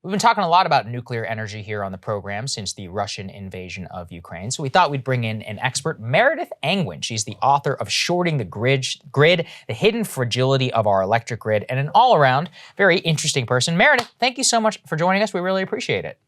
We've been talking a lot about nuclear energy here on the program since the Russian invasion of Ukraine. So we thought we'd bring in an expert, Meredith Angwin. She's the author of Shorting the Grid, The Hidden Fragility of Our Electric Grid, and an all-around very interesting person. Meredith, thank you so much for joining us. We really appreciate it.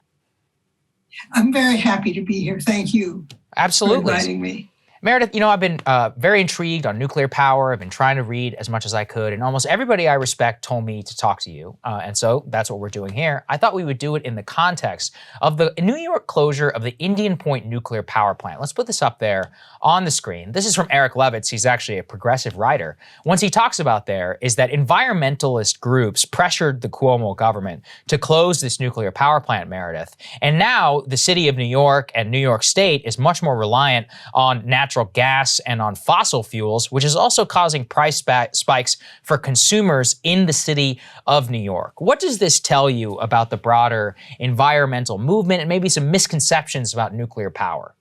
I'm very happy to be here. Thank you. Absolutely. For inviting me. Meredith, I've been very intrigued on nuclear power. I've been trying to read as much as I could, and almost everybody I respect told me to talk to you. And so that's what we're doing here. I thought we would do it in the context of the New York closure of the Indian Point nuclear power plant. Let's put this up there on the screen. This is from Eric Levitz. He's actually a progressive writer. What he talks about there is that environmentalist groups pressured the Cuomo government to close this nuclear power plant, Meredith. And now the city of New York and New York State is much more reliant on natural gas and on fossil fuels, which is also causing price spikes for consumers in the city of New York. What does this tell you about the broader environmental movement and maybe some misconceptions about nuclear power?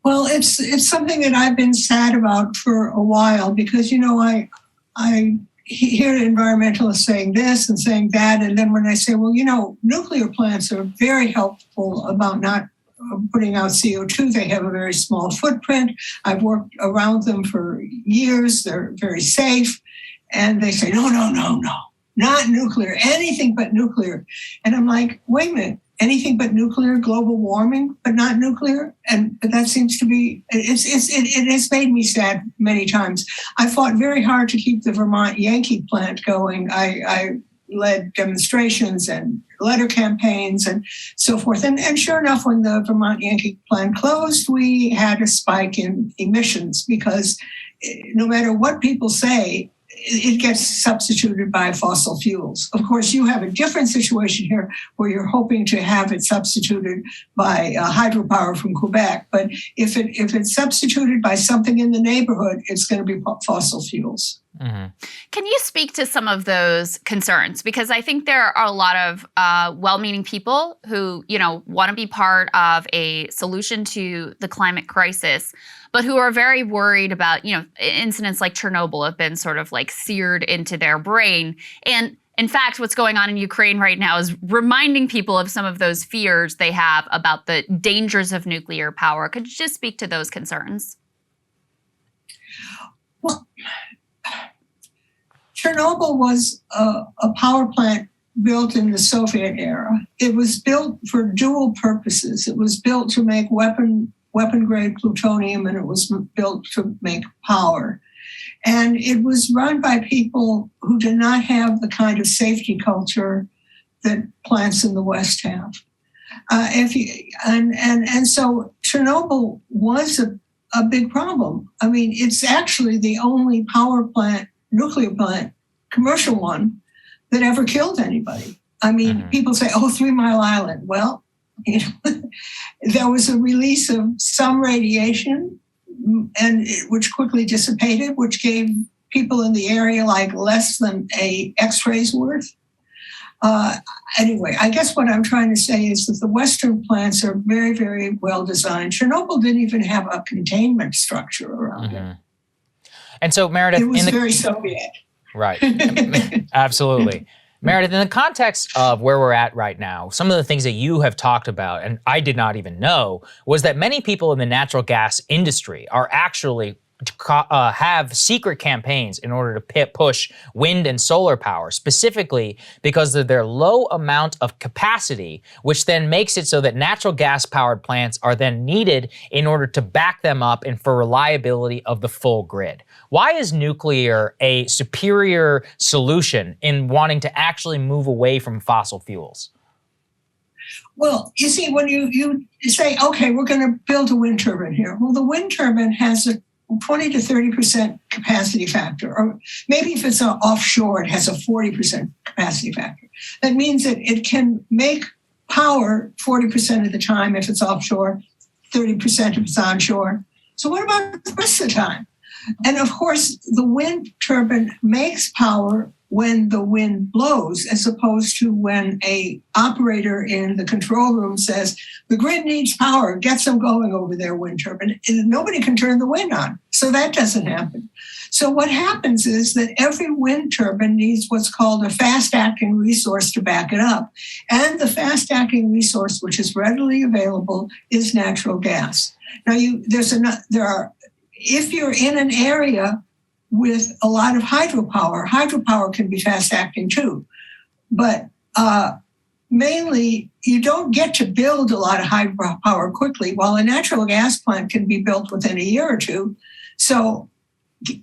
Well, it's something that I've been sad about for a while because, I hear environmentalists saying this and saying that. And then when I say, well, nuclear plants are very helpful about not putting out CO2. They have a very small footprint. I've worked around them for years. They're very safe. And they say, no, not nuclear, anything but nuclear. And I'm like, wait a minute, anything but nuclear, global warming, but not nuclear? But that seems to be, it has made me sad many times. I fought very hard to keep the Vermont Yankee plant going. I led demonstrations and letter campaigns and so forth. And sure enough, when the Vermont Yankee plant closed, we had a spike in emissions because no matter what people say, it gets substituted by fossil fuels. Of course, you have a different situation here where you're hoping to have it substituted by hydropower from Quebec. But if it's substituted by something in the neighborhood, it's going to be fossil fuels. Mm-hmm. Can you speak to some of those concerns? Because I think there are a lot of well-meaning people who, want to be part of a solution to the climate crisis, but who are very worried about, incidents like Chernobyl have been sort of like seared into their brain. And in fact, what's going on in Ukraine right now is reminding people of some of those fears they have about the dangers of nuclear power. Could you just speak to those concerns? Well, Chernobyl was a power plant built in the Soviet era. It was built for dual purposes. It was built to make weapon-grade plutonium, and it was built to make power. And it was run by people who did not have the kind of safety culture that plants in the West have. So Chernobyl was a big problem. I mean, it's actually the only nuclear plant, commercial one, that ever killed anybody. I mean, people say, 3 Mile Island. Well, there was a release of some radiation, which quickly dissipated, which gave people in the area like less than a X-ray's worth. Anyway, I guess what I'm trying to say is that the Western plants are very, very well designed. Chernobyl didn't even have a containment structure around it. And so, Meredith, it was very Soviet. Right. Absolutely. Meredith, in the context of where we're at right now, some of the things that you have talked about, and I did not even know, was that many people in the natural gas industry are actually have secret campaigns in order to push wind and solar power, specifically because of their low amount of capacity, which then makes it so that natural gas powered plants are then needed in order to back them up and for reliability of the full grid. Why is nuclear a superior solution in wanting to actually move away from fossil fuels? Well, you see, when you say, okay, we're going to build a wind turbine here. Well, the wind turbine has a 20 to 30% capacity factor, or maybe if it's offshore, it has a 40% capacity factor. That means that it can make power 40% of the time if it's offshore, 30% if it's onshore. So what about the rest of the time? And of course, the wind turbine makes power when the wind blows, as opposed to when a operator in the control room says, the grid needs power, get some going over there, wind turbine. And nobody can turn the wind on. So that doesn't happen. So what happens is that every wind turbine needs what's called a fast-acting resource to back it up. And the fast-acting resource, which is readily available, is natural gas. Now, if you're in an area with a lot of hydropower can be fast-acting too. But mainly, you don't get to build a lot of hydropower quickly, while a natural gas plant can be built within a year or two. So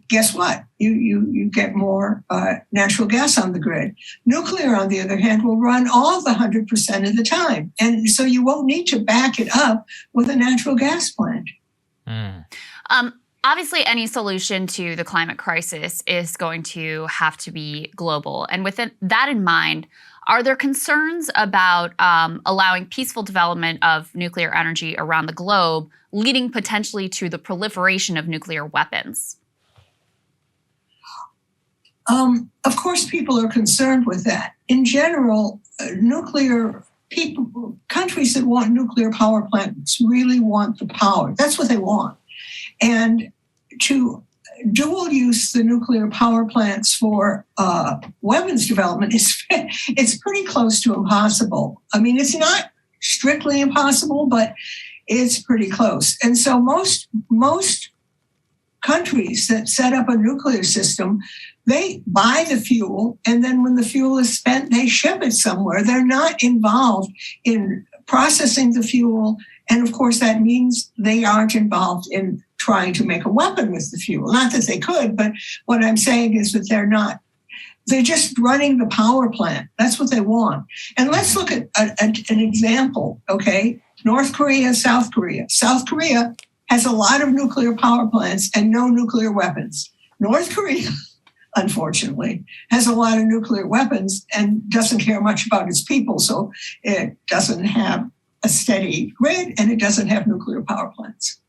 guess what? You get more natural gas on the grid. Nuclear, on the other hand, will run all the 100% of the time. And so you won't need to back it up with a natural gas plant. Obviously, any solution to the climate crisis is going to have to be global. And with that in mind, are there concerns about allowing peaceful development of nuclear energy around the globe, leading potentially to the proliferation of nuclear weapons? Of course, people are concerned with that. In general, countries that want nuclear power plants really want the power. That's what they want. And to dual use the nuclear power plants for weapons development it's pretty close to impossible. I mean, it's not strictly impossible, but it's pretty close. And so most countries that set up a nuclear system, they buy the fuel, and then when the fuel is spent, they ship it somewhere. They're not involved in processing the fuel. And of course, that means they aren't involved in trying to make a weapon with the fuel. Not that they could, but what I'm saying is that they're just running the power plant. That's what they want. And let's look at an example, okay? North Korea, South Korea. South Korea has a lot of nuclear power plants and no nuclear weapons. North Korea, unfortunately, has a lot of nuclear weapons and doesn't care much about its people. So it doesn't have a steady grid and it doesn't have nuclear power plants.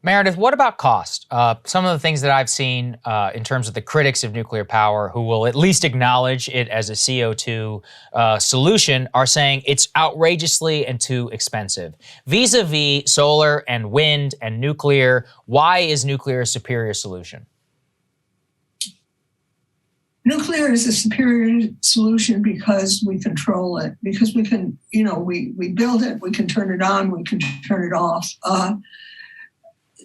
Meredith, what about cost? Some of the things that I've seen in terms of the critics of nuclear power who will at least acknowledge it as a CO2 solution are saying it's outrageously and too expensive. Vis-a-vis solar and wind and nuclear, why is nuclear a superior solution? Nuclear is a superior solution because we control it, because we can, we build it, we can turn it on, we can turn it off.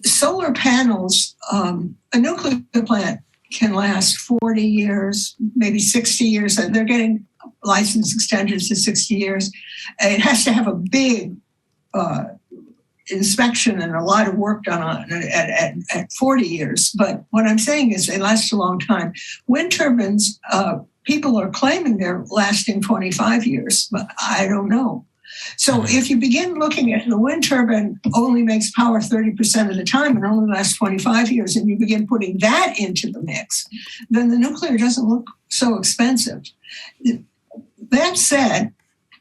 Solar panels, a nuclear plant can last 40 years, maybe 60 years. They're getting license extensions to 60 years. It has to have a big inspection and a lot of work done on it at 40 years. But what I'm saying is they last a long time. Wind turbines, people are claiming they're lasting 25 years, but I don't know. So if you begin looking at the wind turbine only makes power 30% of the time and only lasts 25 years, and you begin putting that into the mix, then the nuclear doesn't look so expensive. That said,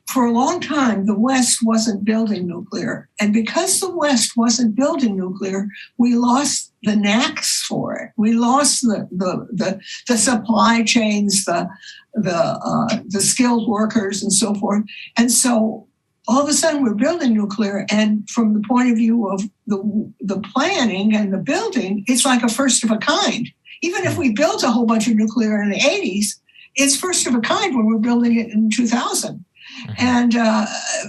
for a long time, the West wasn't building nuclear. And because the West wasn't building nuclear, we lost the knacks for it. We lost the supply chains, the skilled workers and so forth. And so all of a sudden we're building nuclear, and from the point of view of the planning and the building, it's like a first of a kind. Even if we built a whole bunch of nuclear in the 80s, it's first of a kind when we're building it in 2000. And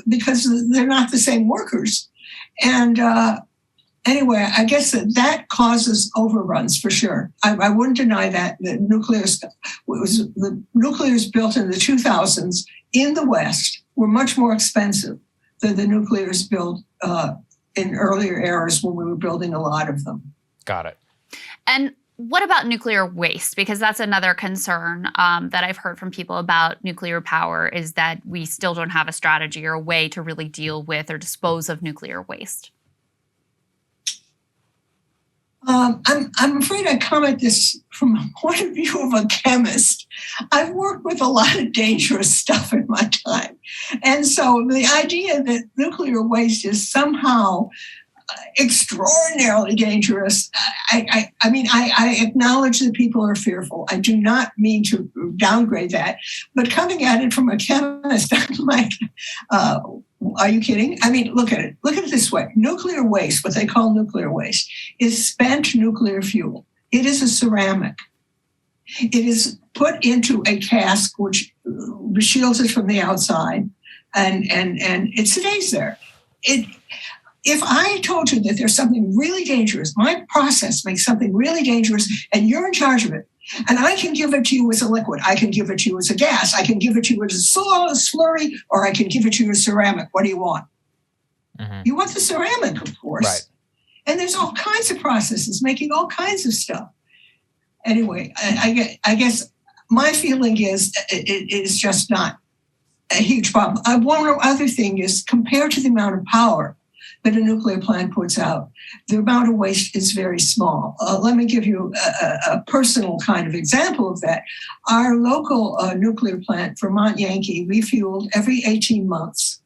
because they're not the same workers. And anyway, I guess that causes overruns for sure. I wouldn't deny that. The nuclears built in the 2000s in the West were much more expensive than the nuclears built in earlier eras when we were building a lot of them. Got it. And what about nuclear waste? Because that's another concern that I've heard from people about nuclear power, is that we still don't have a strategy or a way to really deal with or dispose of nuclear waste. I'm afraid I comment this from a point of view of a chemist. I've worked with a lot of dangerous stuff in my time. And so the idea that nuclear waste is somehow extraordinarily dangerous. I mean, I acknowledge that people are fearful. I do not mean to downgrade that, but coming at it from a chemist, I'm like, are you kidding? I mean, look at it. Look at it this way. Nuclear waste, what they call nuclear waste, is spent nuclear fuel. It is a ceramic. It is put into a cask which shields it from the outside, and it stays there. If I told you that there's something really dangerous, my process makes something really dangerous, and you're in charge of it, and I can give it to you as a liquid, I can give it to you as a gas, I can give it to you as a slurry, or I can give it to you as ceramic. What do you want? Mm-hmm. You want the ceramic, of course. Right. And there's all kinds of processes making all kinds of stuff. Anyway, I guess my feeling is it is just not a huge problem. One other thing is, compared to the amount of power that a nuclear plant puts out, the amount of waste is very small. Let me give you a personal kind of example of that. Our local nuclear plant, Vermont Yankee, refueled every 18 months.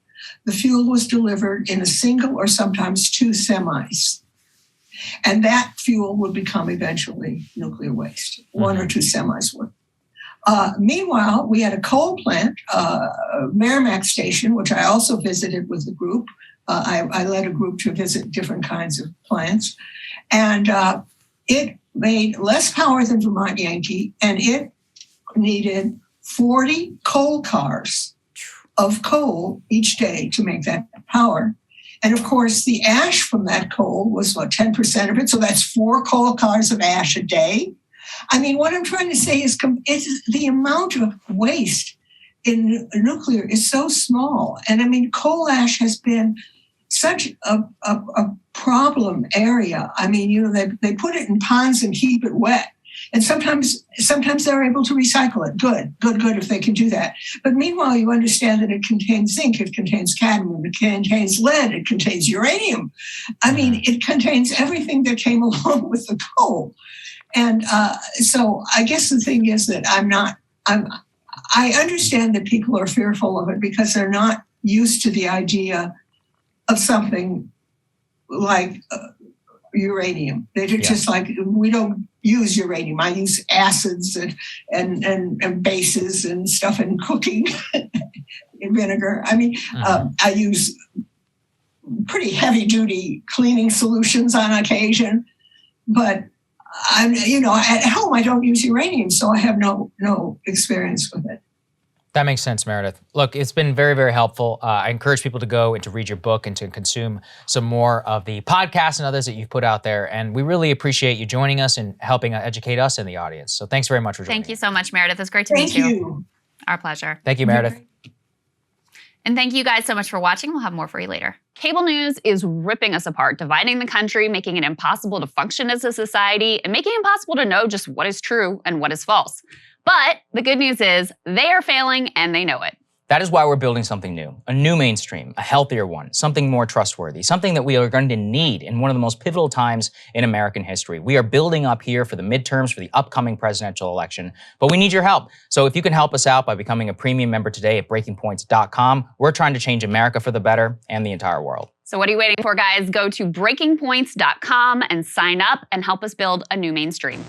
The fuel was delivered in a single or sometimes two semis. And that fuel would become eventually nuclear waste. One or two semis would. Meanwhile, we had a coal plant, Merrimack Station, which I also visited with the group. I led a group to visit different kinds of plants. And it made less power than Vermont Yankee, and it needed 40 coal cars of coal each day to make that power. And of course, the ash from that coal was, 10% of it? So that's 4 coal cars of ash a day. I mean, what I'm trying to say is the amount of waste in nuclear is so small. And I mean, coal ash has been such a problem area. I mean, they put it in ponds and keep it wet. And sometimes they're able to recycle it. Good if they can do that. But meanwhile, you understand that it contains zinc, it contains cadmium, it contains lead, it contains uranium. I mean, it contains everything that came along with the coal. And so I guess the thing is that I understand that people are fearful of it because they're not used to the idea of something like uranium. They're just like, we don't use uranium. I use acids and bases and stuff in cooking in vinegar. I mean, I use pretty heavy duty cleaning solutions on occasion, but at home I don't use uranium, so I have no experience with it. That makes sense, Meredith. Look, it's been very, very helpful. I encourage people to go and to read your book and to consume some more of the podcasts and others that you've put out there. And we really appreciate you joining us and helping educate us and the audience. So thanks very much for joining us. Thank you so much, Meredith. It's great to meet you. Our pleasure. Thank you, Meredith. And thank you guys so much for watching. We'll have more for you later. Cable news is ripping us apart, dividing the country, making it impossible to function as a society, and making it impossible to know just what is true and what is false. But the good news is they are failing and they know it. That is why we're building something new, a new mainstream, a healthier one, something more trustworthy, something that we are going to need in one of the most pivotal times in American history. We are building up here for the midterms, for the upcoming presidential election, but we need your help. So if you can help us out by becoming a premium member today at breakingpoints.com, we're trying to change America for the better and the entire world. So what are you waiting for, guys? Go to breakingpoints.com and sign up and help us build a new mainstream.